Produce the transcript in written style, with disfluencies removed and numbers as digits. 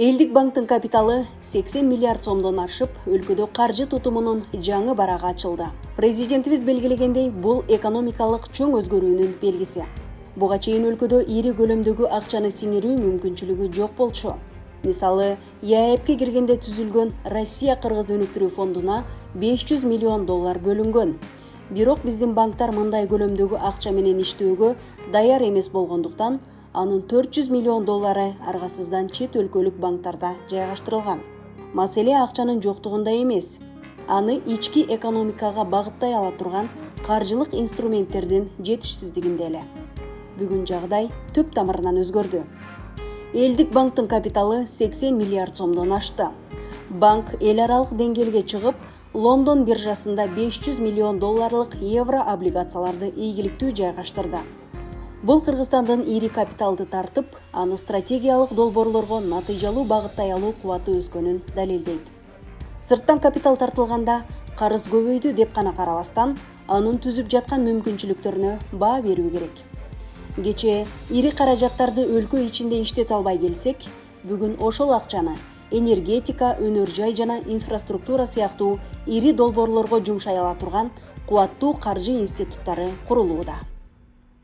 Элдик банктын капиталы 80 миллиард сомдон ашып, өлкөдө каржы тутумунун жаңы барагы ачылды. Президентибиз белгилегендей, бул экономикалык чоң өзгөрүүнүн белгиси. Буга чейин өлкөдө ири көлөмдөгү акчаны сиңирүү мүмкүнчүлүгү жок болчу. Мисалы, ЕАЭПке киргенде түзүлгөн Россия-Кыргыз өнүктүрүү фондуна 500 миллион доллар бөлүнгөн. Бирок биздин банктар мындай көлөмдөгү акча менен иштөөгө даяр эмес болгондуктан, анын 400 миллион доллары аргасыздан чет өлкөлүк банктарда жайгаштырылган. Маселе акчанын жоктугунда эмес, аны ички экономикага багыттай ала турган каржылык инструменттердин жетишсиздигинде эле. Бүгүн жагдай түп тамырынан өзгөрдү. Элдик банктын капиталы 80 миллиард сомдон ашты. Банк эл аралык деңгээлге чыгып, Лондон биржасында 500 миллион долларлык евро облигацияларды ийгиликтүү жайгаштырды. Бул Кыргызстандын ири капиталды тартып, аны стратегиялык долбоорлорго натыйжалуу багыттай алуу кубаты өскөнүн далилдейт. Сырттан капитал тартылганда карыз көбөйдү деп гана карабастан, анын түзүп жаткан мүмкүнчүлүктөрүнө баа берүү керек. Кечээ ири каражаттарды өлкө ичинде иштете албай келсек, бүгүн ошол акчаны энергетика, өнөр жай жана инфраструктура сыяктуу ири долбоорлорго жумшай ала турган кубаттуу каржы институттары курулууда.